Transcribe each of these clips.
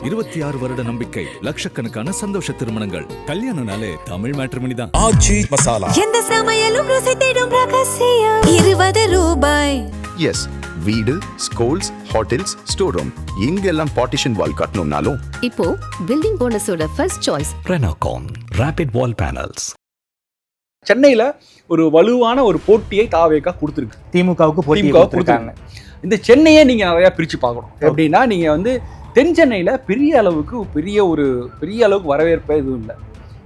26 வருட நம்பிக்கை, லட்சக்கணக்கான சந்தோஷ திருமணங்கள். கல்யாணம்னாலே தமிழ் மேட்ரிமோனி தான். ஆச்சி மசாலா. எந்த சமையலும் ருசி தேடும் ரகசியம் 20 ரூபாய். எஸ், வீடு, ஸ்கூல்ஸ், ஹோட்டல்ஸ், ஸ்டோர் ரூம் எங்கெல்லாம் பார்ட்டிஷன் வால் கட்டணும்னாலும் இப்போ பில்டிங் ஓனர்ஸோட first choice Renocon rapid wall panels. சென்னையில் ஒரு வலுவான ஒரு போட்டியை தாவேகா கொடுத்துருக்கு. திமுகவுக்கு கொடுத்துருக்காங்க. இந்த சென்னையை நீங்கள் நிறையா பிரித்து பார்க்கணும். எப்படின்னா நீங்கள் வந்து தென் சென்னையில் பெரிய அளவுக்கு வரவேற்பு எதுவும் இல்லை.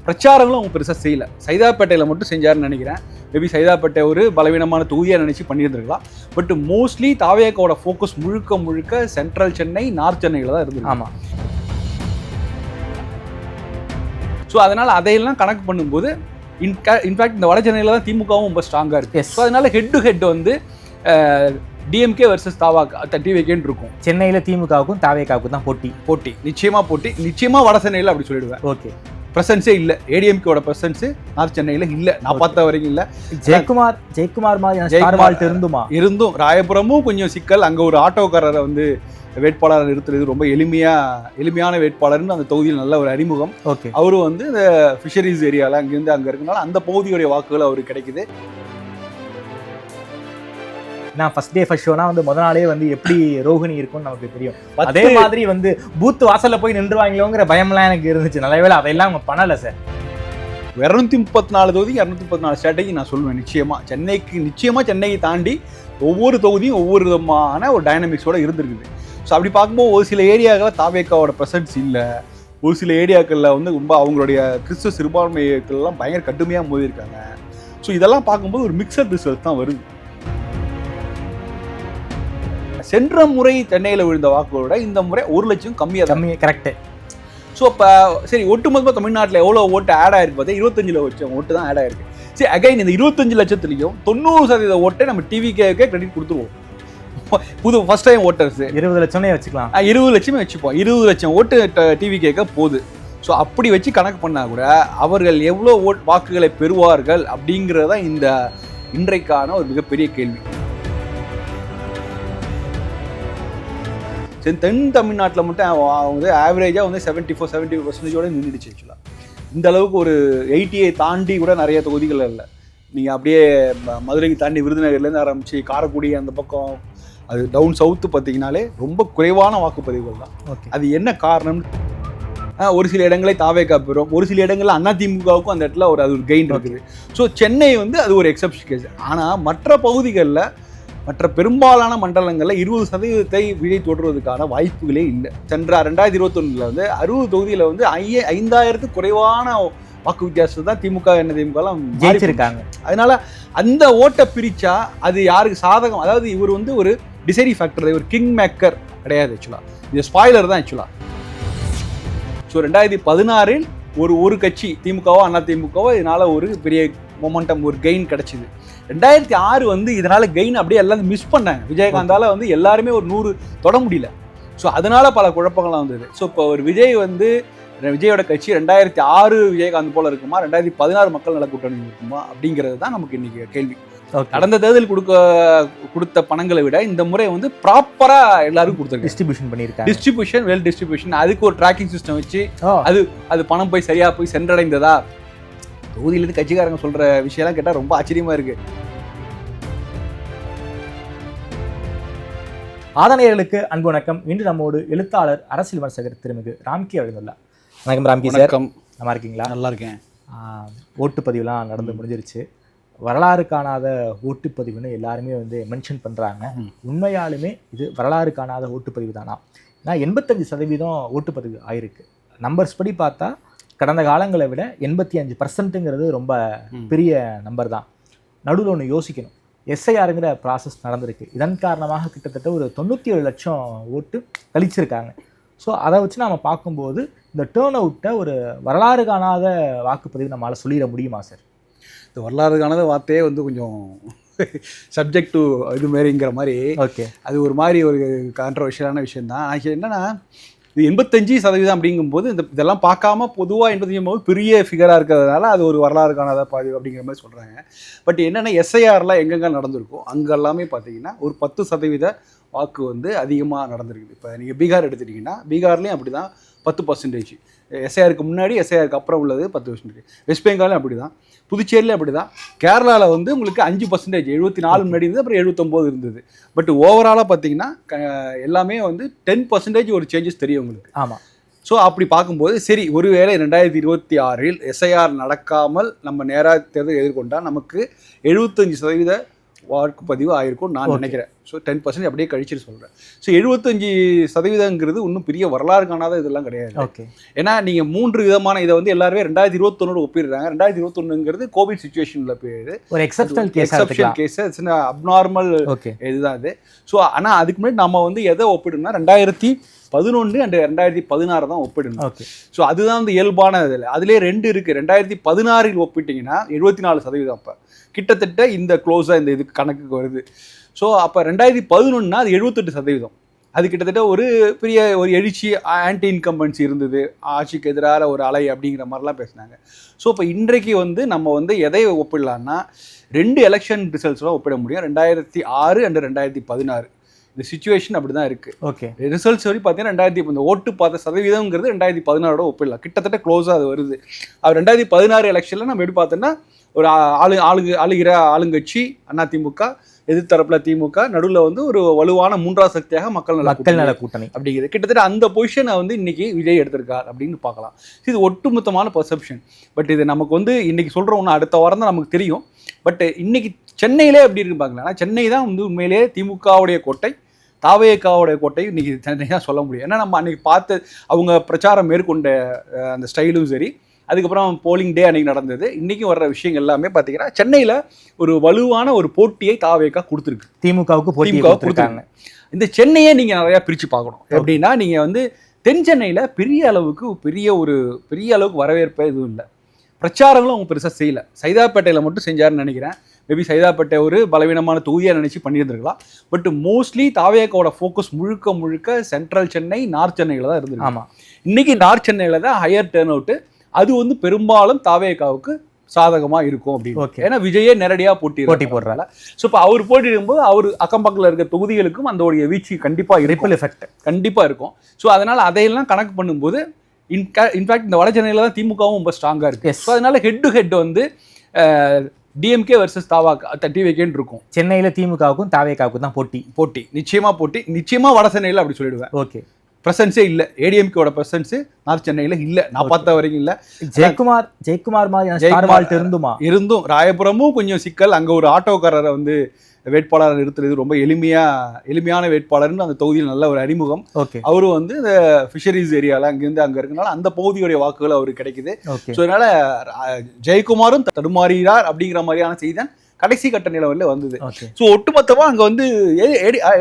பிரச்சாரங்களும் அவங்க பெருசாக செய்யலை. சைதாப்பேட்டையில் மட்டும் செஞ்சாருன்னு நினைக்கிறேன். மேபி சைதாப்பேட்டை ஒரு பலவீனமான தொகுதியாக நினச்சி பண்ணியிருந்துருக்கலாம். பட் மோஸ்ட்லி தாவேகாவோட ஃபோக்கஸ் முழுக்க சென்ட்ரல் சென்னை, நார்த் சென்னையில் தான் இருந்தது. ஆமாம். ஸோ அதனால் அதையெல்லாம் கணக்கு பண்ணும்போது இன்ஃபேக்ட் இந்த வட சென்னையில் தான் திமுகவும் ரொம்ப ஸ்ட்ராங்காக இருக்குது. ஸோ அதனால் ஹெட் டு ஹெட் வந்து டிஎம்கே வர்சஸ் டிவிகேன்னு இருக்கும். சென்னையில் திமுகவுக்கும் தாவேகாவுக்கும் தான் போட்டி. நிச்சயமாக வட சென்னையில் அப்படி சொல்லிடுவேன். ஓகே, பிரசன்ஸே இல்லை. ஏடிஎம்கேவோட பிரசன்ஸு நார்த் சென்னையில் இல்லை. நான் பார்த்த வரைக்கும் இல்லை. ஜெயக்குமார் மாதிரி இருந்தும் ராயபுரமும் கொஞ்சம் சிக்கல். அங்கே ஒரு ஆட்டோக்காரரை வந்து வேட்பாளரை நிறுத்துறது ரொம்ப எளிமையான வேட்பாளர்னு அந்த தொகுதியில் நல்ல ஒரு அறிமுகம். ஓகே, அவரும் வந்து இந்த ஃபிஷரிஸ் ஏரியாவில் அங்கே இருக்கனால அந்த பகுதியுடைய வாக்குகள் அவருக்கு கிடைக்குது. நான் ஃபர்ஸ்ட் ஷோனா வந்து முத நாளே வந்து எப்படி ரோஹிணி இருக்கும்னு நமக்கு தெரியும். அதே மாதிரி வந்து பூத்து வாசல்ல போய் நின்றுவாங்களோங்கிற பயம்லாம் எனக்கு இருந்துச்சு. நல்ல வேளை அதையெல்லாம் அவங்க பண்ணலை சார். 234 தொகுதி 234 ஸ்ட்ராட்டஜி நான் சொல்லுவேன். நிச்சயமாக சென்னையை தாண்டி ஒவ்வொரு தொகுதியும் ஒவ்வொரு விதமான ஒரு டைனமிக்ஸோட இருந்திருக்குது. ஸோ அப்படி பார்க்கும்போது ஒரு சில ஏரியாக்களில் தாவேகாவோட ப்ரெசன்ஸ் இல்லை. ஒரு சில ஏரியாக்களில் வந்து ரொம்ப அவங்களுடைய கிறிஸ்துவ சிறுபான்மைகள்லாம் பயங்கர கடுமையாக மோதிருக்காங்க. ஸோ இதெல்லாம் பார்க்கும்போது ஒரு மிக்சட் ரிசல்ட் தான் வருது. சென்ற முறை சென்னையில் விழுந்த வாக்குகளோட இந்த முறை 1 லட்சம் கம்மியாக கரெக்டு. ஸோ இப்போ சரி, ஒட்டுமொத்தமாக தமிழ்நாட்டில் எவ்வளோ ஓட்டு ஆட் ஆயிருக்கு பார்த்தா 25 லட்சம் ஓட்டு தான் ஆட் ஆயிருக்கு. சரி, அகைன் இந்த 25 லட்சத்துலையும் 90% ஓட்டை நம்ம டிவிகேக்கே கிரெடிட் கொடுத்துருவோம். ஃபர்ஸ்ட் டைம் ஓட்டர்ஸ் 20 லட்சமே வச்சுக்கலாம். 20 லட்சமே வச்சுப்போம். 20 லட்சம் ஓட்டு டிவிகேக்க போகுது. ஸோ அப்படி வச்சு கணக்கு பண்ணால் கூட அவர்கள் எவ்வளோ வாக்குகளை பெறுவார்கள் அப்படிங்கிறதான் இந்த இன்றைக்கான ஒரு மிகப்பெரிய கேள்வி. தென் தமிழ்நாட்டில் மட்டும் வந்து ஆவரேஜாக வந்து 74-75% நின்றுடுச்சு. ஆக்சுவலாக இந்த அளவுக்கு ஒரு 80 தாண்டி கூட நிறைய தொகுதிகள் இல்லை. நீங்கள் அப்படியே மதுரைக்கு தாண்டி விருதுநகர்லேருந்து ஆரம்பித்து காரைக்குடி அந்த பக்கம் அது டவுன் சவுத்து பார்த்தீங்கன்னாலே ரொம்ப குறைவான வாக்குப்பதிவுகள் தான். அது என்ன காரணம்? ஒரு சில இடங்களை தாவேகா பெறும், ஒரு சில இடங்களில் அதிமுகவுக்கும் அந்த இடத்துல அது ஒரு கெயின் இருக்குது. ஸோ சென்னை வந்து அது ஒரு எக்ஸப்ஷன் கேஸ். ஆனால் மற்ற பெரும்பாலான மண்டலங்களில் 20% விஜய் தொடர்வதற்கான வாய்ப்புகளே இல்லை. சென்ற 2021 வந்து 60 தொகுதியில் வந்து 5000 குறைவான வாக்கு வித்தியாசத்தை தான் திமுகலாம் ஜெயிச்சிருக்காங்க. அதனால அந்த ஓட்டை பிரிச்சா அது யாருக்கு சாதகம்? அதாவது இவர் வந்து ஒரு டிசைடிங் ஃபேக்டர், ஒரு கிங் மேக்கர் கிடையாது. ஆக்சுவலாக இது ஸ்பாய்லர் தான். ஆக்சுவலாக ஸோ 2016 ஒரு கட்சி திமுகவோ அதிமுகவோ இதனால ஒரு பெரிய மொமெண்டம், ஒரு கெயின் கிடைச்சிது. 2006 வந்து இதனால கெயின் அப்படியே எல்லாரும் மிஸ் பண்ணாங்க. விஜயகாந்தால வந்து எல்லாருமே ஒரு 100 தொட முடியல. ஸோ அதனால பல குழப்பங்கள்லாம் வந்தது. ஸோ இப்போ ஒரு விஜயோட கட்சி 2006 விஜயகாந்த் போல இருக்குமா, 2016 மக்கள் நல கூட்டணி இருக்குமா அப்படிங்கிறது தான் நமக்கு இன்னைக்கு கேள்வி. கடந்த தேர்தல் கொடுத்த பணங்களை விட இந்த முறை வந்து ப்ராப்பரா எல்லாருக்கும் கொடுத்துருக்கு. டிஸ்ட்ரிபியூஷன் அதுக்கு ஒரு ட்ராக்கிங் சிஸ்டம் வச்சு அது பணம் போய் சரியா போய் சென்றடைந்ததா, தொகுதியிலிருந்து கட்சிக்காரங்க சொல்ற விஷயம்லாம் கேட்டால் ரொம்ப ஆச்சரியமா இருக்கு. ஆதனையர்களுக்கு அன்பு வணக்கம். இன்று நம்மோடு எழுத்தாளர், அரசியல் விமர்சகர் திருமிகு ராம்கி அவர்கள். வணக்கம் ராம்கி சார். நல்லா இருக்கீங்களா? நல்லா இருக்கேன். ஓட்டுப்பதிவுலாம் நடந்து முடிஞ்சிருச்சு. வரலாறு காணாத ஓட்டுப்பதிவுன்னு எல்லாருமே வந்து மென்ஷன் பண்ணுறாங்க. உண்மையாலுமே இது வரலாறு காணாத ஓட்டுப்பதிவு தானா? ஏன்னா 85% ஓட்டுப்பதிவு ஆயிருக்கு. நம்பர்ஸ் படி பார்த்தா கடந்த காலங்களை விட 85%ங்கிறது ரொம்ப பெரிய நம்பர் தான். நடுவில் ஒன்று யோசிக்கணும். எஸ்ஐஆருங்கிற ப்ராசஸ் நடந்திருக்கு. இதன் காரணமாக கிட்டத்தட்ட ஒரு 97 லட்சம் ஓட்டு கழிச்சிருக்காங்க. ஸோ அதை வச்சு நாம் பார்க்கும்போது இந்த டேர்ன் அவுட்டை ஒரு வரலாறு காணாத வாக்குப்பதிவு நம்மளால் சொல்லிட முடியுமா சார்? இந்த வரலாறு காணாத வார்த்தையே வந்து கொஞ்சம் சப்ஜெக்ட் டு இதுமாரிங்கிற மாதிரி. ஓகே, அது ஒரு மாதிரி ஒரு கான்ட்ரவர்ஷியலான விஷயந்தான். ஆக்சுவலி என்னென்னா, இது 85% அப்படிங்கும்போது இதெல்லாம் பார்க்காம பொதுவாக 85 பெரிய ஃபிகராக இருக்கிறதுனால அது ஒரு வரலாறு காணாத பதிவு அப்படிங்கிற மாதிரி சொல்கிறாங்க. பட் என்னென்னா, எஸ்ஐஆர்லாம் எங்கெங்கே நடந்திருக்கோ அங்கே எல்லாமே பார்த்தீங்கன்னா ஒரு 10% வாக்கு வந்து அதிகமாக நடந்திருக்குது. இப்போ நீங்கள் பீகார் எடுத்துட்டிங்கன்னா பீகார்லேயும் அப்படி தான் 10%, எஸ்ஐஆருக்கு முன்னாடி எஸ்ஐஆருக்கு அப்புறம் உள்ளது 10%, வெஸ்ட் பெங்காலும் அப்படி தான், புதுச்சேரியிலும் அப்படி தான், கேரளாவில் வந்து உங்களுக்கு 5%, 74 முன்னாடி இருந்தது, அப்புறம் 79 இருந்தது. பட் ஓவராலாக பார்த்தீங்கன்னா எல்லாமே வந்து 10% ஒரு சேஞ்சஸ் தெரியும் உங்களுக்கு. ஆமாம். ஸோ அப்படி பார்க்கும்போது சரி, ஒருவேளை 2026 எஸ்ஐஆர் நடக்காமல் நம்ம நேராக தேர்தல் எதிர்கொண்டால் நமக்கு 75% வாக்குப்பதிவு ஆயிருக்கும் நான் நினைக்கிறேன். ஸோ 10% அப்படியே கழிச்சுட்டு சொல்கிறேன். ஸோ 75% இன்னும் பெரிய வரலாறு காணாத இதெல்லாம் கிடையாது. ஓகே. ஏன்னா நீங்கள் 3 விதமான இதை வந்து எல்லாருமே 2021 ஒப்பிடுறாங்க. 2021ங்கிறது கோவிட் சுச்சுவேஷனில் போயிடுது, ஒரு எக்ஸப்ஷனல் கேஸ், அப்நார்மல் இதுதான் இது. ஸோ ஆனால் அதுக்கு முன்னாடி நம்ம வந்து எதை ஒப்பிடணும்னா 2011 அண்ட் 2016 தான் ஒப்பிடணும். ஓகே. ஸோ அதுதான் வந்து இயல்பான இதில். அதுலேயே 2 இருக்குது. 2016 ஒப்பிட்டிங்கன்னா 74%. அப்போ கிட்டத்தட்ட இந்த க்ளோஸாக இந்த இதுக்கு கணக்குக்கு வருது. ஸோ அப்போ 2011 அது 78%. அது கிட்டத்தட்ட ஒரு பெரிய ஒரு எழுச்சி, ஆன்டி இன்கம்பன்சி இருந்தது, ஆட்சிக்கு எதிரான ஒரு அலை அப்படிங்கிற மாதிரிலாம் பேசினாங்க. ஸோ இப்போ இன்றைக்கு வந்து நம்ம வந்து எதை ஒப்பிடலான்னா 2 எலெக்ஷன் ரிசல்ட்ஸ்லாம் ஒப்பிட முடியும், 2006 அண்ட் 2016. இந்த சிச்சுவேஷன் அப்படி தான் இருக்குது. ஓகே. ரிசல்ட்ஸ் வரை பார்த்தீங்கன்னா இந்த ஓட்டு பார்த்த சதவீதம்ங்கிறது 2016 ஒப்பிடலாம், கிட்டத்தட்ட க்ளோஸாக அது வருது. அது 2016 எலெக்ஷனில் நம்ம எப்படி பார்த்தோன்னா ஒரு ஆளுகிற ஆளுங்கட்சி அதிமுக, எதிர்த்தரப்புல திமுக, நடுவில் வந்து ஒரு வலுவான 3ஆவது சக்தியாக மக்கள் நல கூட்டணி அப்படிங்கிறது. கிட்டத்தட்ட அந்த பொசிஷனை வந்து இன்னைக்கு விஜய் எடுத்திருக்கார் அப்படின்னு பார்க்கலாம். இது ஒட்டுமொத்தமான பர்செப்ஷன். பட் இது நமக்கு வந்து இன்னைக்கு சொல்கிறோம்னா அடுத்த வாரம் தான் நமக்கு தெரியும். பட் இன்னைக்கு சென்னையிலே எப்படி இருக்குன்னு பார்க்கலாம். சென்னை தான் வந்து உண்மையிலேயே திமுகவுடைய கோட்டை, தாவேகாவுடைய கோட்டை இன்னைக்கு சென்னை தான் சொல்ல முடியும். ஏன்னா நம்ம அன்னைக்கு பார்த்து அவங்க பிரச்சாரம் மேற்கொண்ட அந்த ஸ்டைலும் சரி, அதுக்கப்புறம் போலிங் டே அன்னைக்கு நடந்தது, இன்றைக்கும் வர்ற விஷயங்கள் எல்லாமே பார்த்தீங்கன்னா சென்னையில் ஒரு வலுவான ஒரு போட்டியை தாவேகா கொடுத்துருக்கு, திமுகவுக்கு கொடுத்துருக்காங்க. இந்த சென்னையை நீங்கள் நிறையா பிரித்து பார்க்கணும். எப்படின்னா நீங்கள் வந்து தென் சென்னையில் பெரிய அளவுக்கு வரவேற்பு எதுவும் இல்லை, பிரச்சாரங்களும் அவங்க பெருசாக செய்யலை. சைதாப்பேட்டையில் மட்டும் செஞ்சாருன்னு நினைக்கிறேன். மேபி சைதாப்பேட்டை ஒரு பலவீனமான தொகுதியாக நினச்சி பண்ணியிருந்துருக்கலாம். பட் மோஸ்ட்லி தாவேகாவோட ஃபோக்கஸ் முழுக்க சென்ட்ரல் சென்னை, நார்த் சென்னையில் தான் இருந்திருக்கு. ஆமாம், இன்றைக்கி நார்த் சென்னையில் தான் ஹையர் டர்ன் அவுட்டு. அது வந்து பெரும்பாலும் தாவேகாவுக்கு சாதகமாக இருக்கும் அப்படின்னு. ஏன்னா விஜயே நேரடியாக போட்டி போடுறாங்க. ஸோ இப்போ அவர் போட்டிடும்போது அவர் அக்கம்பக்கத்தில் இருக்க தொகுதிகளுக்கும் அந்த வீழ்ச்சி கண்டிப்பாக ரிப்பல் எஃபெக்ட் கண்டிப்பாக இருக்கும். ஸோ அதனால் அதையெல்லாம் கணக்கு பண்ணும்போது இன்ஃபேக்ட் இந்த வட சென்னையில் தான் திமுகவும் ரொம்ப ஸ்ட்ராங்காக இருக்குது. ஸோ அதனால ஹெட் டு ஹெட் வந்து டிஎம்கே வர்சஸ் டிவிகேன்னு இருக்கும். சென்னையில் திமுகவுக்கும் தாவேகாவுக்கும் தான் போட்டி நிச்சயமாக வட சென்னையில் அப்படி சொல்லிடுவேன். ஓகே. பிரசன்ஸே இல்லை, ஏடிஎம்கேவோட பிரசன்ஸ் நார்த் சென்னையில் இல்லை, நான் பார்த்த வரைக்கும் இல்லை. ஜெயக்குமார் மாதிரி இருந்தும் ராயபுரமும் கொஞ்சம் சிக்கல். அங்கே ஒரு ஆட்டோக்காரரை வந்து வேட்பாளரை நிறுத்துறது ரொம்ப எளிமையான வேட்பாளர்னு அந்த தொகுதியில் நல்ல ஒரு அறிமுகம். அவரும் வந்து இந்த ஃபிஷரிஸ் ஏரியாவில் அங்கே இருக்கனால அந்த பகுதியுடைய வாக்குகள் அவருக்கு கிடைக்குது. ஸோ அதனால ஜெயக்குமாரும் தடுமாறுகிறார் அப்படிங்கிற மாதிரியான செய்தி கடைசி கட்ட நிலவரில் வந்தது. ஸோ ஒட்டுமொத்தமாக அங்கே வந்து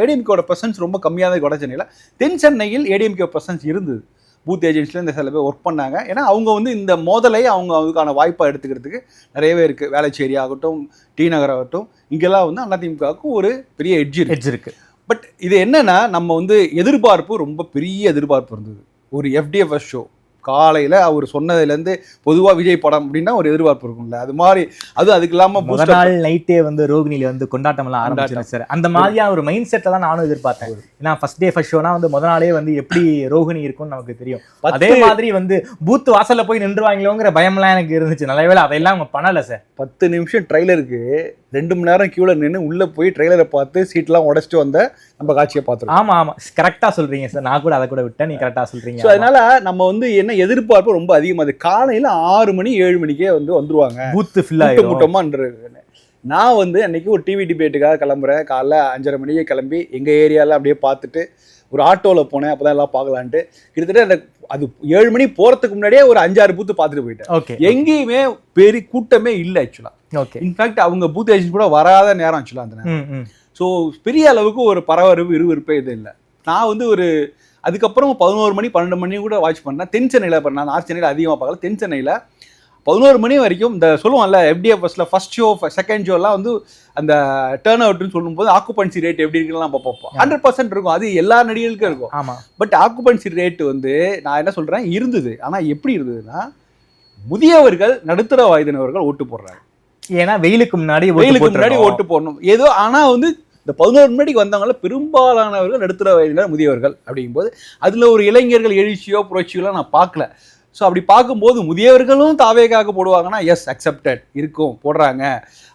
ஏடிஎம்கேவோட பிரசன்ஸ் ரொம்ப கம்மியாக தான் வட சென்னையில். தென் சென்னையில் ஏடிஎம்கே பிரசன்ஸ் இருந்தது. பூத் ஏஜென்ட்ஸில் இந்த சில பேர் ஒர்க் பண்ணாங்க. ஏன்னா அவங்க வந்து இந்த மோதலை அதுக்கான வாய்ப்பாக எடுத்துக்கிறதுக்கு நிறையவே இருக்குது. வேளச்சேரி ஆகட்டும், டி நகர் ஆகட்டும், இங்கெல்லாம் வந்து அதிமுகவுக்கு ஒரு பெரிய எட்ஜ் இருக்குது. பட் இது என்னன்னா நம்ம வந்து ரொம்ப பெரிய எதிர்பார்ப்பு இருந்தது. ஒரு எஃப்டிஎஃப்எஸ் ஷோ காலையில் அவர் சொன்னதுலேருந்து பொதுவாக விஜய் படம் அப்படின்னா ஒரு எதிர்பார்ப்பு இருக்கும்ல, அது மாதிரி அதுக்கு இல்லாமல் முதல் நாள் நைட்டே வந்து ரோகிணியில் வந்து கொண்டாட்டம்லாம் ஆரம்பிச்சிருச்சு சார். அந்த மாதிரியான ஒரு மைண்ட் செட்டை தான் நானும் எதிர்பார்த்தேன். ஏன்னா ஃபர்ஸ்ட் டே ஃபர்ஸ்ட் ஷோனா வந்து முதல் நாளே வந்து எப்படி ரோகிணி இருக்கும்னு நமக்கு தெரியும். அதே மாதிரி வந்து பூத்து வாசலில் போய் நின்றுவாங்களோங்கிற பயம்லாம் எனக்கு இருந்துச்சு. நல்ல வேளை அதையெல்லாம் அவங்க பண்ணலை சார். 10 நிமிஷம் ட்ரைலருக்கு 2 மணி நேரம் கியூவில் நின்று உள்ளே போய் ட்ரெய்லரை பார்த்து சீட்லாம் உடச்சிட்டு வந்த நம்ம காட்சியை பார்த்துருக்கோம். ஆமாம், கரெக்டாக சொல்கிறீங்க சார். நான் கூட அதை கூட விட்டேன், நீ கரெக்டாக சொல்கிறீங்க. ஸோ அதனால நம்ம வந்து என்ன எதிர்பார்ப்பு ரொம்ப அதிகமாக காலையில் 6 மணி 7 மணிக்கே வந்துருவாங்க, பூத்து ஃபில்லாக கூட்டமாக. நான் வந்து அன்னைக்கு ஒரு டிவி டிபேட்டுக்காக கிளம்புறேன். காலைல 5:30 மணிக்கே கிளம்பி எங்கள் ஏரியாவில் அப்படியே பார்த்துட்டு ஒரு ஆட்டோவில் போனேன். அப்போ தான் எல்லாம் பார்க்கலான்ட்டு கிட்டத்தட்ட அது 7 மணி போகிறதுக்கு முன்னாடியே ஒரு 5-6 பூத்து பார்த்துட்டு போயிட்டேன். எங்கேயுமே பெரிய கூட்டமே இல்லை ஆக்சுவலாக. இன்ஃபேக்ட் அவங்க பூத் ஏஜென்ட் கூட வராத நேரம் ஆக்சுவலாக அந்த நேரம். ஸோ பெரிய அளவுக்கு ஒரு பரபரப்பு இருவிருப்பே இது இல்லை. நான் வந்து ஒரு அதுக்கப்புறம் 11 மணி 12 மணி கூட வாட்ச் பண்ணேன். தென் சென்னையில் பண்ணேன், நார்த் சென்னையில் அதிகமாக பார்க்கல. தென் சென்னையில் 11 மணி வரைக்கும் இந்த சொல்லுவாங்கல்ல எஃப்டிஎஃப்எஸ்ல ஃபர்ஸ்ட் ஷோ செகண்ட் ஷோலாம் வந்து அந்த டேர்ன் அவுட்னு சொல்லும்போது ஆக்குபன்சி ரேட் எப்படி இருக்குன்னு பார்ப்போம். 100% இருக்கும், அது எல்லா நடிகர்களுக்கும் இருக்கும். ஆமாம். பட் ஆக்குபன்சி ரேட் வந்து நான் என்ன சொல்கிறேன் இருந்தது. ஆனால் எப்படி இருந்ததுன்னா முதியவர்கள் நடுத்தர வயதினவர்கள் ஓட்டு போடுறாங்க. ஏன்னா வெயிலுக்கு முன்னாடி ஓட்டு போடணும் ஏதோ. ஆனால் வந்து இந்த 11 முன்னாடிக்கு வந்தவங்கள பெரும்பாலானவர்கள் நடுத்தர வயதினர் முதியவர்கள் அப்படிங்கும்போது அதில் ஒரு இளைஞர்கள் எழுச்சியோ புரட்சியோ நான் பார்க்கல. ஸோ அப்படி பார்க்கும்போது முதியவர்களும் தாவேக்காக போடுவாங்கன்னா எஸ் அக்செப்டட் இருக்கும், போடுறாங்க.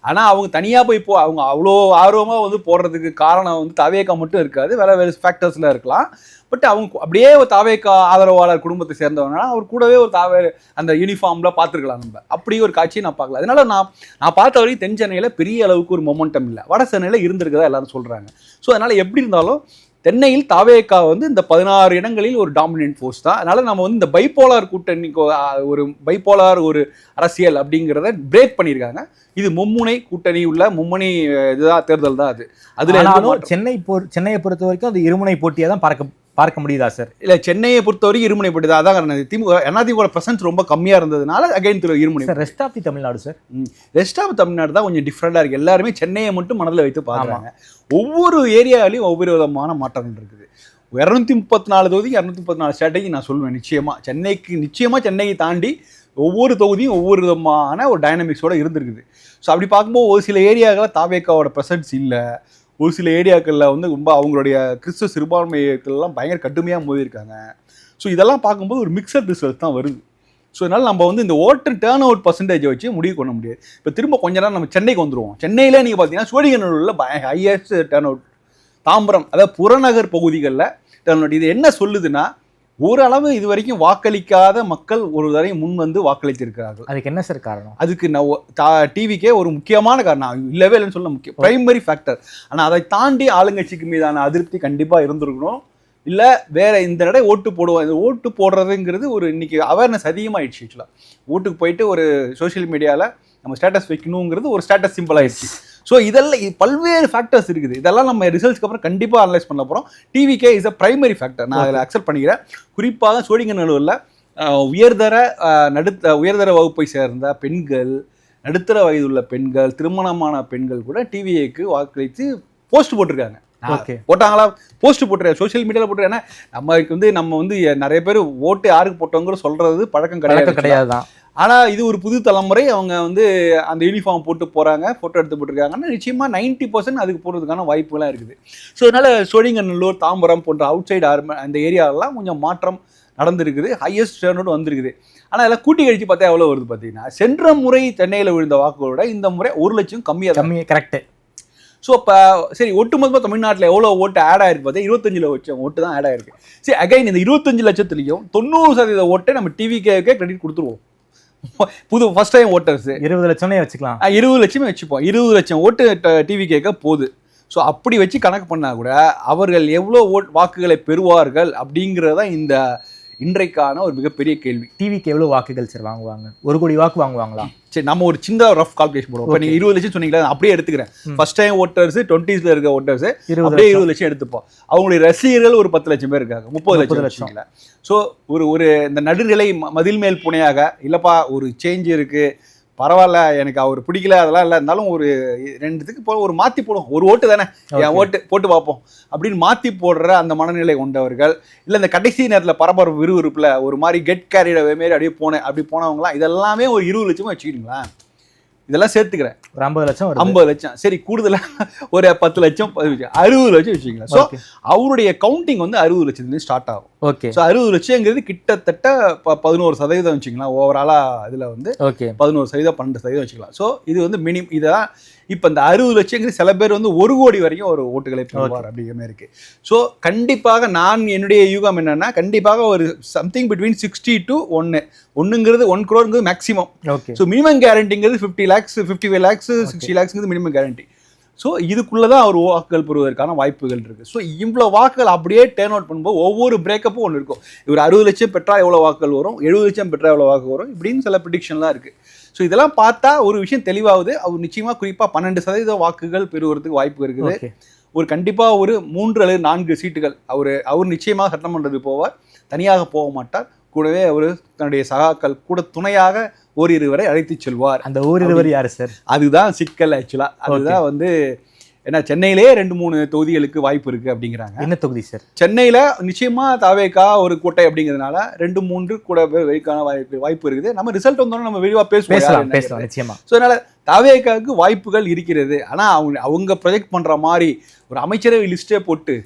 ஆனால் அவங்க தனியாக போய் அவங்க அவ்வளோ ஆர்வமாக வந்து போடுறதுக்கு காரணம் வந்து தாவேக்கா மட்டும் இருக்காது, வேறு ஃபேக்டர்ஸில் இருக்கலாம். பட் அவங்க அப்படியே ஒரு தாவேக்கா ஆதரவாளர் குடும்பத்தை சேர்ந்தவங்கன்னா அவர் கூடவே ஒரு அந்த யூனிஃபார்மில் பார்த்துருக்கலாம். நம்ம அப்படி ஒரு காட்சியை நான் பார்க்கல. அதனால நான் பார்த்த வரைக்கும் தென் சென்னையில் பெரிய அளவுக்கு ஒரு மொமெண்டம் இல்லை, வட சென்னையில் இருந்திருக்கதா எல்லாரும் சொல்கிறாங்க. ஸோ அதனால் எப்படி இருந்தாலும் தென்னையில் தாவேக்கா வந்து இந்த 16 இடங்களில் ஒரு டாமினன்ட் ஃபோர்ஸ் தான். அதனால் நம்ம வந்து இந்த பைப்போலார் கூட்டணி ஒரு பைப்போலார் ஒரு அரசியல் அப்படிங்கிறத பிரேக் பண்ணியிருக்காங்க. இது மும்முனை கூட்டணி உள்ள மும்முனை இதுதான் தேர்தல் தான் அது. அதில் சென்னையை பொறுத்த வரைக்கும் அது இருமுனை போட்டியாக தான் பார்க்க முடியுதா சார்? இல்லை, சென்னையை பொறுத்தவரைக்கும் இருமுனை போட்டி தான். அதான் அதிமுக பிரசன்ஸ் ரொம்ப கம்மியாக இருந்ததுனால அகைன் இருமுனை. Sir rest of the Tamil Nadu sir, rest of Tamil Nadu தான் கொஞ்சம் டிஃப்ரெண்டாக இருக்குது. எல்லாருமே சென்னையை மட்டும் மனதில் வைத்து பார்க்குறாங்க. ஒவ்வொரு ஏரியாவிலையும் ஒவ்வொரு விதமான மாற்றங்கள் இருக்குது. 234 தொகுதி 234 ஸ்ட்ராட்டஜி நான் சொல்லுவேன். நிச்சயமாக சென்னையை தாண்டி ஒவ்வொரு தொகுதியும் ஒவ்வொரு விதமான ஒரு டைனமிக்ஸோடு இருந்திருக்குது. ஸோ அப்படி பார்க்கும்போது ஒரு சில ஏரியாக்களில் தாவேக்காவோட ப்ரெசன்ஸ் இல்லை, ஒரு சில ஏரியாக்களில் வந்து ரொம்ப அவங்களுடைய கிறிஸ்துவ சிறுபான்மையர்கள்லாம் பயங்கர கடுமையாக மோதிருக்காங்க. ஸோ இதெல்லாம் பார்க்கும்போது ஒரு மிக்சட் ரிசல்ட் தான் வருது. ஸோ அதனால் நம்ம வந்து இந்த ஓட்டர் டேர்ன் அவுட் பர்சன்டேஜை வச்சு முடிவு பண்ண முடியாது. இப்போ திரும்ப கொஞ்ச நேரம் நம்ம சென்னைக்கு வந்துடுவோம். சென்னையில் நீங்கள் பார்த்தீங்கன்னா சோழிங்கநல்லூரில் ஹையஸ்ட் டேர்ன் அவுட், தாம்பரம் அதாவது புறநகர் பகுதிகளில் டேர்ன் அவுட். இது என்ன சொல்லுதுன்னா, ஓரளவு இது வரைக்கும் வாக்களிக்காத மக்கள் ஒரு தடவை முன் வந்து வாக்களித்திருக்கிறார்கள். அதுக்கு என்ன சார் காரணம்? அதுக்கு டிவிக்கே ஒரு முக்கியமான காரணம், இல்லவே இல்லைன்னு சொல்ல முக்கியம் பிரைமரி ஃபேக்டர். ஆனால் அதை தாண்டி ஆளுங்கட்சிக்கு மீதான அதிருப்தி கண்டிப்பாக இருந்திருக்கணும். இல்லை வேற இந்த நடை ஓட்டு போடுவோம். இந்த ஓட்டு போடுறதுங்கிறது ஒரு இன்னைக்கு அவேர்னஸ் அதிகமாகிடுச்சு. ஆக்சுவலாக ஓட்டுக்கு போயிட்டு ஒரு சோஷியல் மீடியாவில் நம்ம ஸ்டேட்டஸ் வைக்கணுங்கிறது ஒரு ஸ்டேட்டஸ் சிம்பிள் ஆயிடுச்சு. ஸோ இதெல்லாம் பல்வேறு ஃபேக்டர்ஸ் இருக்குது. இதெல்லாம் நம்ம ரிசல்ட்ஸ்க்கு அப்புறம் கண்டிப்பாக அனலைஸ் பண்ண போகிறோம். டிவிக்கே இஸ் அ பிரைமரி ஃபேக்டர், நான் அதில் அக்செப்ட் பண்ணிக்கிறேன். குறிப்பாக சோழிங்கநல்லூரில் உயர்தர வகுப்பை சேர்ந்த பெண்கள், நடுத்தர வயதுள்ள பெண்கள், திருமணமான பெண்கள் கூட டிவிஏக்கு வாக்களித்து போஸ்ட் போட்டிருக்காங்க. போட்டாங்களா? போஸ்ட் போட்டுருக்காங்க, சோஷியல் மீடியாவில் போட்டுருக்காங்க. நம்ம வந்து நிறைய பேர் ஓட்டு யாருக்கு போட்டோங்கிற சொல்றது பழக்கம் கிடையாது தான். ஆனால் இது ஒரு புது தலைமுறை. அவங்க வந்து அந்த யூனிஃபார்ம் போட்டு போகிறாங்க, ஃபோட்டோ எடுத்து போட்டிருக்காங்கன்னா நிச்சயமாக 90% அதுக்கு போகிறதுக்கான வாய்ப்புகள்லாம் இருக்குது. ஸோ அதனால் சோழிங்கநல்லூர், தாம்பரம் போன்ற அவுட் சைடு அந்த ஏரியாவெல்லாம் கொஞ்சம் மாற்றம் நடந்திருக்குது. ஹையஸ்ட் டர்ன் அவுட் வந்திருக்குது. ஆனால் எல்லாம் கூட்டி கழிச்சு பார்த்தா எவ்வளோ வருது பார்த்தீங்கன்னா, சென்ற முறை சென்னையில் விழுந்த வாக்குகளோட இந்த முறை 1 லட்சம் கம்மியாக கரெக்டு. ஸோ இப்போ சரி, ஒட்டுமொத்தமாக தமிழ்நாட்டில் எவ்வளோ ஓட்டு ஆட் ஆயிருக்கு பார்த்தா 25 லட்சம் ஓட்டு தான் ஆட் ஆயிருக்கு. சரி, அகைன் இந்த 25 லட்சத்துலையும் 90% ஓட்டை நம்ம டிவிக்கே கிரெடிட் கொடுத்துருவோம். புது ஃபர்ஸ்ட் டைம் ஓட்டர்ஸ் 20 லட்சமே வச்சுக்கலாம், 20 லட்சமே வச்சுப்போம். 20 லட்சம் ஓட்டு டிவிக்கே போகுது. ஸோ அப்படி வச்சு கணக்கு பண்ணால் கூட அவர்கள் எவ்வளோ வாக்குகளை பெறுவார்கள் அப்படிங்கிறதான் இந்த இன்றைக்கான ஒரு மிகப்பெரிய கேள்வி. டிவிக்கு எவ்வளோ வாக்குகள் சார் வாங்குவாங்க? 1 கோடி வாக்கு வாங்குவாங்களா? சரி, நம்ம ஒரு சின்ன ரஃப் கால்குலேஷன் போடுவோம். இப்போ நீங்கள் 20 லட்சம் சொன்னீங்களா, அப்படியே எடுத்துக்கிறேன். ஃபர்ஸ்ட் டைம் ஓட்டர்ஸ் 20s இருக்க ஓட்டர்ஸ் அப்படியே 20 லட்சம் எடுத்துப்போம். அவங்களுடைய ரசிகர்கள் ஒரு 10 லட்சம் பேர் இருக்காங்க, 30 லட்சம். ஸோ ஒரு இந்த நடுநிலை மதில் மேல் புனையாக இல்லைப்பா ஒரு சேஞ்ச் இருக்குது, பரவாயில்ல எனக்கு அவர் பிடிக்கல அதெல்லாம் இல்லை, இருந்தாலும் ஒரு 2த்துக்கு ஒரு மாற்றி போடுவோம், ஒரு ஓட்டு தானே என் ஓட்டு போட்டு பார்ப்போம் அப்படின்னு மாற்றி போடுற அந்த மனநிலை கொண்டவர்கள், இல்லை இந்த கடைசி நேரத்தில் பரபரப்பு விறுவிறுப்பில் ஒரு மாதிரி கெட் கேரிட் மாரி அப்படியே அப்படி போனவங்களாம், இதெல்லாமே ஒரு 20 லட்சமாக வச்சுக்கிட்டீங்களா? இதெல்லாம் சேர்த்துக்கிறேன், ஒரு 50 லட்சம் 50 லட்சம் சரி, கூடுதலாக ஒரு 10 லட்சம் 60 லட்சம் வச்சுக்கலாம். ஸோ அவருடைய கவுண்டிங் வந்து 60 லட்சத்துலேருந்து ஸ்டார்ட் ஆகும். ஓகே. ஸோ 60 லட்சங்கிறது கிட்டத்தட்ட 11% வச்சுக்கலாம். ஓவராலாக இதில் வந்து 11%, 12% வச்சுக்கலாம். ஸோ இது வந்து இதான் இப்போ இந்த 60 லட்சங்கிறது சில பேர் வந்து 1 கோடி வரைக்கும் ஒரு ஓட்டுகளை பெறுவார் அப்படிங்கிற மாதிரி இருக்குது. ஸோ கண்டிப்பாக என்னுடைய யூகம் என்னன்னா, கண்டிப்பாக ஒரு something between 60 to 1 crore maximum. So minimum கேரண்டிங்கிறது 50 lakhs 55 lakhs 60 lakhs minimum guarantee. So இதுக்குள்ளே தான் அவர் வாக்குகள் பெறுவதற்கான வாய்ப்புகள் இருக்குது. ஸோ இவ்வளோ வாக்குகள் அப்படியே டேர்ன் அவுட் பண்ணும்போது ஒவ்வொரு பிரேக்கப்பும் ஒன்று இருக்கும். இவர் 60 லட்சம் பெற்றால் எவ்வளோ வாக்குகள் வரும், 70 லட்சம் பெற்றால் எவ்வளோ வாக்கு வரும், இப்படின்னு சில ப்ரிடிக்ஷன்லாம் இருக்குது. ஸோ இதெல்லாம் பார்த்தா ஒரு விஷயம் தெளிவாகுது. அவர் நிச்சயமாக குறிப்பாக 12% வாக்குகள் பெறுவதற்கு வாய்ப்பு இருக்குது. ஒரு கண்டிப்பாக ஒரு 3 அல்லது 4 சீட்டுகள் அவர் நிச்சயமாக சட்டமன்றத்துக்கு போவார், தனியாக போக மாட்டார். கூடவே அவர் தன்னுடைய சகாக்கள் கூட துணையாக ஓரிருவரை அழைத்து செல்வார். அந்த ஓரிருவர் யாரு சார்? அதுதான் சிக்கல். ஆக்சுவலாக அதுதான் வந்து ஏன்னா சென்னையிலே 2-3 தொகுதிகளுக்கு வாய்ப்பு இருக்கு அப்படிங்கிறாங்க. என்ன தொகுதி சார்? சென்னையில நிச்சயமா தாவேகா ஒரு கோட்டை அப்படிங்கிறதுனால 2-3 கூட வைக்கான வாய்ப்பு இருக்குது. நம்ம ரிசல்ட் வந்தோம்னா நம்ம விரிவா பேசலாம் நிச்சயமா. ஸோ அதனால தாவேகாவுக்கு வாய்ப்புகள் இருக்கிறது. ஆனா அவங்க ப்ரொஜெக்ட் பண்ற மாதிரி ஒரு அமைச்சரவை லிஸ்டே போட்டு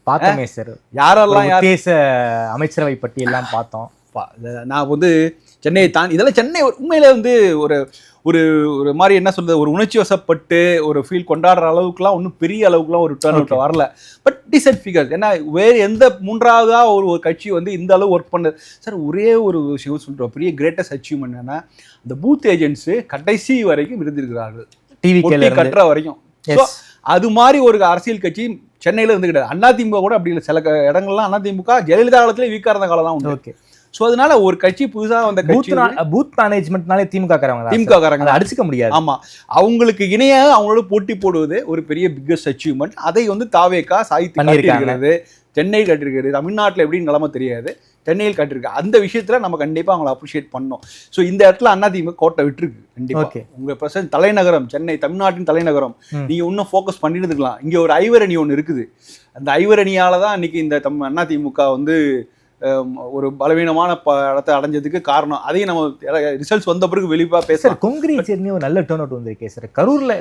பார்த்தோமே சார், யாரெல்லாம் தேச அமைச்சரவை பட்டியெல்லாம் பார்த்தோம். நான் வந்து சென்னையை தான் இதெல்லாம் சென்னை உண்மையிலே வந்து ஒரு ஒரு ஒரு மாதிரி என்ன சொல்றது, ஒரு உணர்ச்சி வசப்பட்டு ஒரு ஃபீல் கொண்டாடுற அளவுக்குலாம் ஒன்றும் பெரிய அளவுக்குலாம் ஒரு டர்ன் அவுட் வரல. But dissent figures. ஏன்னா வேறு எந்த மூன்றாவதா ஒரு கட்சி வந்து இந்த அளவு ஒர்க் பண்ணது சார். ஒரே ஒரு விஷயம் சொல்கிறோம், பெரிய கிரேட்டஸ்ட் அச்சீவ்மெண்ட் என்னன்னா அந்த பூத் ஏஜென்ட்ஸ் கடைசி வரைக்கும் இருந்திருக்கிறார்கள், டிவி கட்டுற வரைக்கும். ஸோ அது மாதிரி ஒரு அரசியல் கட்சி சென்னையில் இருந்து கிடையாது. அதிமுக கூட அப்படி இல்லை. சில இடங்கள்லாம் அதிமுக ஜெயலலிதா காலத்திலே வீக்காக இருந்த காலம் தான் உண்டு. ஓகே. ஸோ அதனால ஒரு கட்சி புதுசாக வந்த கட்சி பூத் மேனேஜ்மெண்ட்னாலே திமுக காரங்க அடிச்சுக்க முடியாது. ஆமா, அவங்களுக்கு இணையாக அவங்களோட போட்டி போடுவது ஒரு பெரிய பிக்கஸ்ட் அச்சீவ்மெண்ட். அதை வந்து தாவேகா சாதித்து காட்டியிருக்கிறது. சென்னை கட்டிருக்கிறது. தமிழ்நாட்டில் எப்படின்னு நிலைமை தெரியாது, சென்னையில் கட்டிருக்கு. அந்த விஷயத்துல நம்ம கண்டிப்பா அவங்களை அப்ரிஷியேட் பண்ணோம். ஸோ இந்த இடத்துல அதிமுக கோட்டை விட்டுருக்கு கண்டிப்பா. உங்க பிரசன்ட் தலைநகரம் சென்னை, தமிழ்நாட்டின் தலைநகரம், நீங்க இன்னும் ஃபோக்கஸ் பண்ணிட்டு இருக்கலாம். இங்க ஒரு ஐவரணி ஒன்று இருக்குது. அந்த ஐவரணியால தான் இன்னைக்கு இந்த அதிமுக வந்து ஒரு பலவீனமான இடத்தை அடைஞ்சதுக்கு காரணம். அதையும் நம்ம ரிசல்ட்ஸ் வந்த பிறகு வெளிப்பா பேச. கொங்கிரி சேர்ந்து ஒரு நல்ல டர்ன் அவுட் வந்திருக்கே சார்.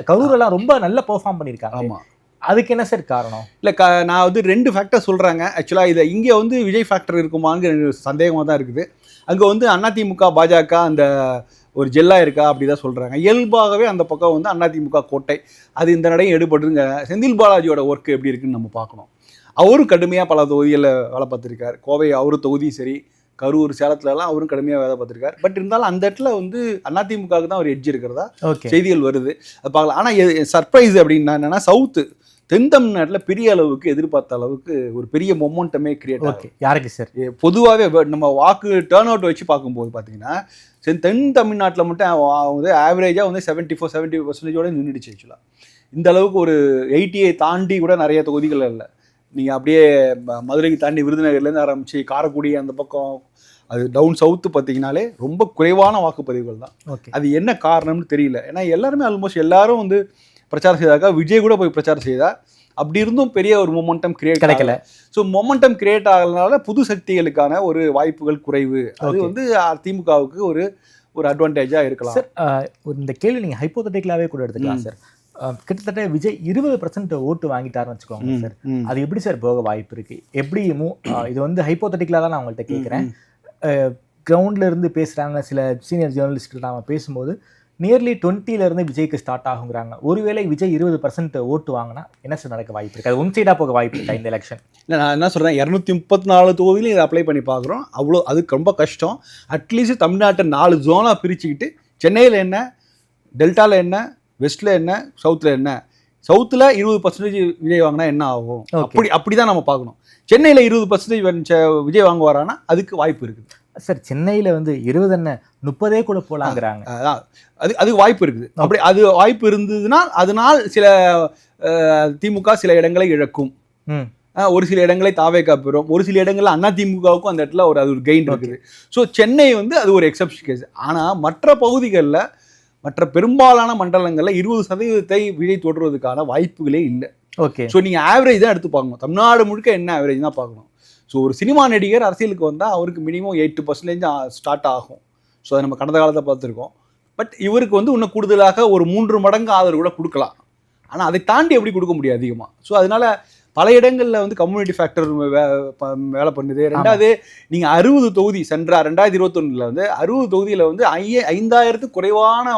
கரூர்லாம் ரொம்ப நல்ல பெர்ஃபார்ம் பண்ணியிருக்காங்க. ஆமா, அதுக்கு என்ன சார் காரணம்? இல்லை நான் வந்து 2 ஃபேக்டர் சொல்கிறாங்க. ஆக்சுவலாக இதை இங்கே வந்து விஜய் ஃபேக்டர் இருக்குமான்னு சந்தேகமாக தான் இருக்குது. அங்கே வந்து அதிமுக பாஜக அந்த ஒரு ஜெல்லாக இருக்கா அப்படி தான் சொல்கிறாங்க. இயல்பாகவே அந்த பக்கம் வந்து அதிமுக கோட்டை, அது இந்த நடையும் எடுபட்டுருங்க. செந்தில் பாலாஜியோட ஒர்க் எப்படி இருக்குன்னு நம்ம பார்க்கணும். அவரும் கடுமையாக பல தொகுதிகளில் வேலை பார்த்துருக்கார். கோவை அவரு தொகுதி சரி, கரூர், சேலத்துலலாம் அவரும் கடுமையாக வேலை பார்த்துருக்காரு. பட் இருந்தாலும் அந்த இடத்துல வந்து அதிமுகவுக்கு தான் ஒரு எட்ஜ் இருக்கிறதா செய்திகள் வருது, அது பார்க்கலாம். ஆனால் சர்ப்ரைஸ் அப்படின்னா என்னென்னா சவுத்து தென் தமிழ்நாட்டில் பெரிய அளவுக்கு எதிர்பார்த்த அளவுக்கு ஒரு பெரிய மொமெண்டமே கிரியேட் ஆகும். யாருக்கு சார்? பொதுவாகவே நம்ம வாக்கு டேர்ன் அவுட் வச்சு பார்க்கும்போது பார்த்தீங்கன்னா தென் தமிழ்நாட்டில் மட்டும் வந்து ஆவரேஜாக வந்து 74-75% நின்றுடுச்சு. ஆக்சுவலாக இந்த அளவுக்கு ஒரு 80 தாண்டி கூட நிறைய தொகுதிகள் இல்லை. நீங்கள் அப்படியே மதுரைக்கு தாண்டி விருதுநகர்லேருந்து ஆரம்பித்து காரைக்குடி அந்த பக்கம் அது டவுன் சவுத்து பார்த்தீங்கன்னாலே ரொம்ப குறைவான வாக்குப்பதிவுகள் தான். அது என்ன காரணம்னு தெரியல. ஏன்னா எல்லாருமே ஆல்மோஸ்ட் எல்லாரும் வந்து பிரச்சாரம் செய்தாக்கா, விஜய் கூட போய் பிரச்சாரம் செய்தா, அப்படி இருந்தும் பெரிய ஒரு மொமெண்டம் கிரியேட் கிடைக்கல. ஸோ மொமெண்டம் கிரியேட் ஆகலனால புது சக்திகளுக்கான ஒரு வாய்ப்புகள் குறைவு. அது வந்து திமுகவுக்கு ஒரு அட்வான்டேஜாக இருக்கலாம் சார். இந்த கேள்வி நீங்கள் ஹைப்போதட்டிக்கலாகவே கூட எடுத்துக்கலாம் சார். கிட்டத்தட்ட விஜய் 20% ஓட்டு வாங்கிட்டாருன்னு வச்சுக்கோங்க சார். அது எப்படி சார் போக வாய்ப்பு இருக்கு? எப்படி இது வந்து ஹைப்போதட்டிக்கலாக தான் நான் உங்கள்கிட்ட கேட்குறேன். கிரவுண்டில் இருந்து பேசுகிறாங்க சில சீனியர் ஜேர்னலிஸ்ட். நாம பேசும்போது நியர்லி 20% விஜய்க்கு ஸ்டார்ட் ஆகுங்கிறாங்க. ஒருவேளை விஜய் 20% ஓட்டு வாங்கினா என்ன சார் நடக்க வாய்ப்பு இருக்கு? அது ஒன் சைடாக போக வாய்ப்பு இருக்கா இந்த எலெக்ஷன்? இல்லை, நான் என்ன சொல்கிறேன், 234 தொகுதியிலும் இதை அப்ளை பண்ணி பார்க்குறோம். அவ்வளோ அதுக்கு ரொம்ப கஷ்டம். அட்லீஸ்ட் தமிழ்நாட்டை 4 ஜோனாக பிரிச்சுக்கிட்டு சென்னையில் என்ன, டெல்டாவில் என்ன, வெஸ்ட்டில் என்ன, சவுத்தில் என்ன, சவுத்தில் 20% விஜய் வாங்கினா என்ன ஆகும், அப்படி தான் நம்ம பார்க்கணும். சென்னையில் 20% விஜய் வாங்குவாரானா அதுக்கு வாய்ப்பு இருக்குது சார். சென்னையில் வந்து 20 என்ன 30 கூட போலாங்கிறாங்க. அதுக்கு வாய்ப்பு இருக்குது. அப்படி அது வாய்ப்பு இருந்ததுன்னா அதனால் சில திமுக சில இடங்களை இழக்கும், ஒரு சில இடங்களை தாவேகா பெறும், ஒரு சில இடங்கள்ல அதிமுகவுக்கும் அந்த இடத்துல அது ஒரு கெயின் இருக்குது. ஸோ சென்னை வந்து அது ஒரு எக்ஸப்ஷன் கேஸ். ஆனால் மற்ற பகுதிகளில், மற்ற பெரும்பாலான மண்டலங்களில் 20% விஜய் தொடர்வதற்கான வாய்ப்புகளே இல்லை. ஓகே. ஸோ நீங்கள் ஆவரேஜ் தான் எடுத்து பார்க்கணும். தமிழ்நாடு முழுக்க என்ன ஆவரேஜ் தான் பார்க்கணும். ஸோ ஒரு சினிமா நடிகர் அரசியலுக்கு வந்தால் அவருக்கு மினிமம் 8% ஸ்டார்ட் ஆகும். ஸோ அதை நம்ம கடந்த காலத்தை பார்த்துருக்கோம். பட் இவருக்கு வந்து இன்னும் கூடுதலாக ஒரு 3 மடங்கு ஆதரவு கூட கொடுக்கலாம். ஆனால் அதை தாண்டி எப்படி கொடுக்க முடியும் அதிகமாக. ஸோ அதனால பல இடங்களில் வந்து கம்யூனிட்டி ஃபேக்டர் வேலை பண்ணுது. ரெண்டாவது, நீங்கள் 60 தொகுதி சென்ற 2021 வந்து 60 தொகுதியில் வந்து 5000 குறைவான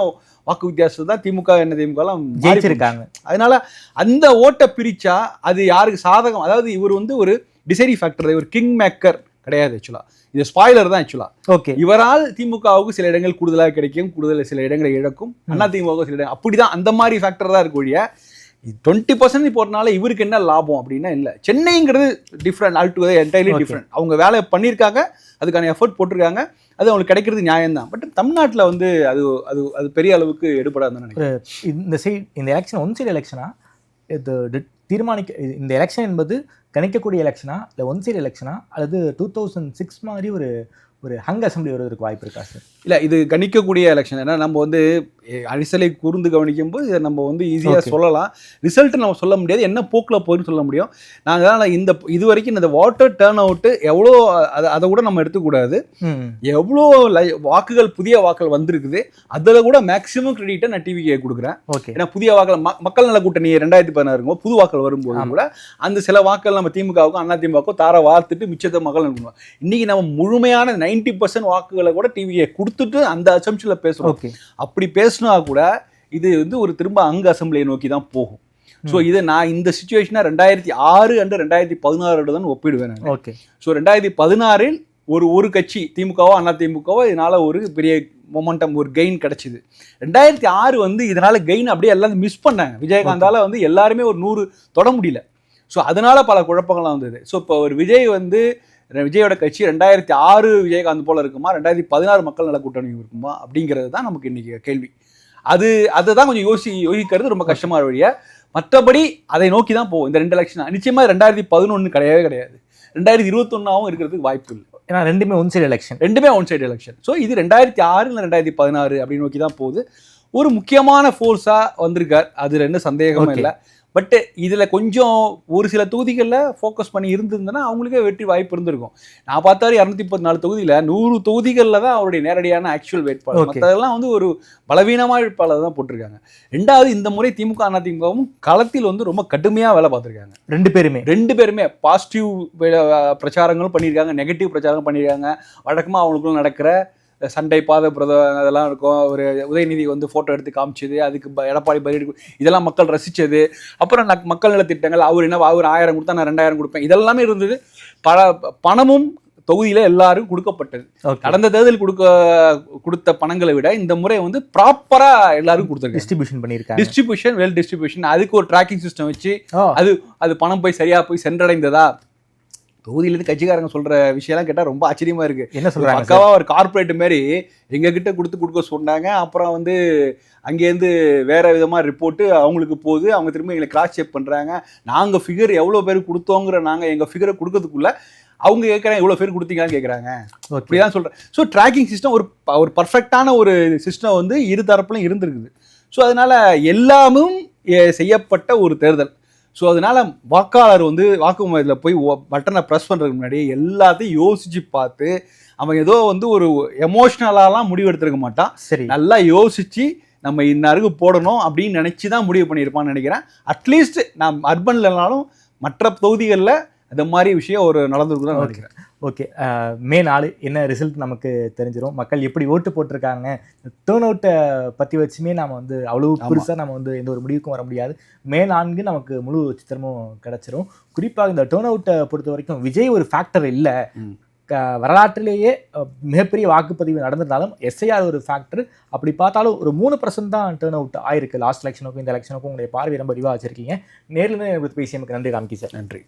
வாக்கு வித்தியாசம் தான் திமுக திமுகலாம் ஜெயிச்சிருக்காங்க. அதனால அந்த ஓட்டை பிரிச்சா அது யாருக்கு சாதகம்? அதாவது இவர் வந்து ஒரு டிசைடிங் ஃபேக்டர், ஒரு கிங் மேக்கர் கிடையாது. ஆக்சுவலாக இது ஸ்பாய்லர் தான். ஆக்சுவலாக ஓகே, இவரால் திமுகவுக்கு சில இடங்கள் கூடுதலாக கிடைக்கும், சில இடங்களை இழக்கும், அதிமுக சில இடங்கள் அப்படிதான். அந்த மாதிரி ஃபேக்டர் தான் இருக்கக்கூடிய 20% போறதுனால இவருக்கு என்ன லாபம் அப்படின்னா இல்லை. சென்னைங்கிறது டிஃப்ரெண்ட், ஆல்டுகெதர் என்டையர்லி டிஃப்ரெண்ட். அவங்க வேலை பண்ணியிருக்காங்க, அதுக்கான எஃபர்ட் போட்டிருக்காங்க, அது அவங்களுக்கு கிடைக்கிறது நியாயம்தான். பட் தமிழ்நாட்டில் வந்து அது அது அது பெரிய அளவுக்கு எடுபடாதுன்னு நினைக்கிறேன். இந்த எலெக்ஷன் ஒன் சைடு எலெக்ஷனா, இது இந்த எலெக்ஷன் என்பது கணிக்கக்கூடிய எலெக்ஷனா இல்லை ஒன் சைடு எலெக்ஷனா, அல்லது 2006 மாதிரி ஒரு ஒரு ஹங் அசம்பிளி வருவதற்கு வாய்ப்பு இருக்கா சார்? இல்லை, இது கணிக்கக்கூடிய எலெக்ஷன். ஏன்னா நம்ம வந்து அரிசலை கூர்ந்து கவனிக்கும் போது இதை நம்ம வந்து ஈஸியாக சொல்லலாம். ரிசல்ட் நம்ம சொல்ல முடியாது, என்ன போக்கில் போகுதுன்னு சொல்ல முடியும். நாங்கள் இது வரைக்கும் இந்த வாட்டர் டர்ன் அவுட்டு எவ்வளோ அதை கூட நம்ம எடுத்துக்கூடாது. எவ்வளோ வாக்குகள் புதிய வாக்குகள் வந்திருக்குது, அதில் கூட மேக்ஸிமம் கிரெடிட்டை நான் டிவிக்கு கொடுக்குறேன். ஏன்னா புதிய வாக்குகள் மக்கள் நல கூட்டணி 2016 புது வாக்குகள் வரும்போது கூட அந்த சில வாக்குகள் நம்ம திமுகவுக்கும் அதிமுகவுக்கும் தார வார்த்துட்டு மிச்சத்தை மக்கள் அனுப்புவோம். இன்னைக்கு நம்ம முழுமையான 90% வாக்குகளை கூட டிவியை கொடுத்துட்டு அந்த அசம்ஷன்ல பேசுறோம். அப்படி பேசினா கூட இது வந்து ஒரு திரும்ப அங்க அசம்பிளியை நோக்கி தான் போகும். ஸோ இதை நான் இந்த சுச்சுவேஷனை 2006 அண்ட் 2016 தான் ஒப்பிடுவேன். ஸோ 2016 ஒரு கட்சி திமுகவோ அதிமுகவோ இதனால ஒரு பெரிய மொமெண்டம், ஒரு கெயின் கிடைச்சிது. 2006 வந்து இதனால கெயின் அப்படியே எல்லாரும் மிஸ் பண்ணாங்க. விஜயகாந்தால வந்து எல்லாருமே ஒரு 100 தொட முடியல. ஸோ அதனால பல குழப்பங்கள்லாம் வந்தது. ஸோ இப்போ ஒரு விஜயோட கட்சி 2006 விஜயகாந்த் போல இருக்குமா, 2016 மக்கள் நல கூட்டணி இருக்குமா அப்படிங்கிறது தான் நமக்கு இன்னைக்கு கேள்வி. அதை தான் கொஞ்சம் யோசிக்கிறது ரொம்ப கஷ்டமான வழியா. மற்றபடி அதை நோக்கி தான் போகும் இந்த 2 எலெக்ஷன். நிச்சயமா 2011 கிடையவே கிடையாது, 2021 இருக்கிறதுக்கு வாய்ப்பு இல்லை. ஏன்னா ரெண்டுமே ஒன் சைடு எலெக்ஷன். ஸோ இது 2006 இல்லை 2016 அப்படின்னு நோக்கி தான் போகுது. ஒரு முக்கியமான ஃபோர்ஸாக வந்திருக்கார், அதில் என்ன சந்தேகமும் இல்லை. பட் இதில் கொஞ்சம் ஒரு சில தொகுதிகளில் ஃபோக்கஸ் பண்ணி இருந்திருந்தேன்னா அவங்களுக்கே வெற்றி வாய்ப்பு இருந்திருக்கும். நான் பார்த்தாரு 234 தொகுதியில் 100 தொகுதிகளில் தான் அவருடைய நேரடியான ஆக்சுவல் வேட்பாளர், மற்றதெல்லாம் வந்து ஒரு பலவீனமான வேட்பாளர் தான் போட்டிருக்காங்க. ரெண்டாவது, இந்த முறை திமுக அதிமுகவும் களத்தில் வந்து ரொம்ப கடுமையாக வேலை பார்த்துருக்காங்க. ரெண்டு பேருமே பாசிட்டிவ் பிரச்சாரங்களும் பண்ணியிருக்காங்க, நெகட்டிவ் பிரச்சாரங்களும் பண்ணியிருக்காங்க. வழக்கமாக அவங்களுக்குள்ள நடக்கிற சண்டை அதெல்லாம் இருக்கும். ஒரு உதயநிதி வந்து ஃபோட்டோ எடுத்து காமிச்சது, அதுக்கு எடப்பாடி பதிலடி, இதெல்லாம் மக்கள் ரசித்தது. அப்புறம் மக்கள் நல திட்டங்கள், அவர் 1000 கொடுத்தா நான் 2000 கொடுப்பேன், இதெல்லாமே இருந்தது. பணமும் தொகுதியில் எல்லாரும் கொடுக்கப்பட்டது. கடந்த தேர்தல் கொடுத்த பணங்களை விட இந்த முறை வந்து ப்ராப்பராக எல்லாரும் கொடுத்துருக்காங்க. டிஸ்ட்ரிபியூஷன் அதுக்கு ஒரு ட்ராக்கிங் சிஸ்டம் வச்சு அது பணம் போய் சென்றடைந்ததா, தொகுதியிலேருந்து கட்சிக்காரங்க சொல்ற விஷயம்லாம் கேட்டால் ரொம்ப ஆச்சரியமா இருக்கு. என்ன சொல்றாங்க? பக்காவா ஒரு கார்பரேட் மாதிரி எங்ககிட்ட கொடுக்க சொன்னாங்க. அப்புறம் வந்து அங்கேருந்து வேற விதமா ரிப்போர்ட்டு அவங்களுக்கு போகுது, அவங்க திரும்ப எங்களை கிராஸ் செக் பண்றாங்க. நாங்க ஃபிகர் எவ்வளோ பேர் கொடுத்தோங்கிற எங்க ஃபிகரை கொடுக்கறதுக்குள்ள அவங்க கேட்குறாங்க எவ்வளோ பேர் கொடுத்தீங்களான்னு கேட்குறாங்க. இப்படிதான் சொல்றேன். ஸோ ட்ராக்கிங் சிஸ்டம் ஒரு பர்ஃபெக்டான ஒரு சிஸ்டம் வந்து இரு தரப்புலையும் இருந்திருக்குது. ஸோ அதனால எல்லாமும் செய்யப்பட்ட ஒரு தேர்தல். ஸோ அதனால வாக்காளர் வந்து வாக்குமூலத்தில் போய் பட்டனை ப்ரெஸ் பண்ணுறதுக்கு முன்னாடி எல்லாத்தையும் யோசிச்சு பார்த்து, அவன் ஏதோ வந்து ஒரு எமோஷ்னலாலாம் முடிவு எடுத்துருக்க மாட்டான். சரி, நல்லா யோசிச்சு நம்ம இன்னாருக்கு போடணும் அப்படின்னு நினச்சி தான் முடிவு பண்ணியிருப்பான்னு நினைக்கிறேன். அட்லீஸ்ட் நான் அர்பன்லனாலும் மற்ற தொகுதிகளில் இந்த மாதிரி விஷயம் ஒரு நடந்திருக்கு தான் நினைக்கிறேன். ஓகே, மே 4 என்ன ரிசல்ட் நமக்கு தெரிஞ்சிடும். மக்கள் எப்படி ஓட்டு போட்டிருக்காங்க, டேர்ன் அவுட்டை பற்றி வச்சுமே நம்ம வந்து அவ்வளோ பெருசாக நம்ம வந்து எந்த ஒரு முடிவுக்கும் வர முடியாது. மே 4 நமக்கு முழு சித்திரமும் கிடச்சிரும். குறிப்பாக இந்த டேர்ன் அவுட்டை பொறுத்த வரைக்கும் விஜய் ஒரு ஃபேக்டர் இல்லை. வரலாற்றிலேயே மிகப்பெரிய வாக்குப்பதிவு நடந்திருந்தாலும் எஸ்ஐஆர் ஒரு ஃபேக்டர். அப்படி பார்த்தாலும் ஒரு 3% தான் டேர்ன் அவுட் ஆயிருக்கு லாஸ்ட் எலெக்ஷனுக்கும் இந்த எலெக்ஷனுக்கும். உங்களுடைய பார்வை ரொம்ப விரிவாக வச்சிருக்கீங்க. நேரில் பேசியமைக்கு நன்றி ராம்கி சார். நன்றி.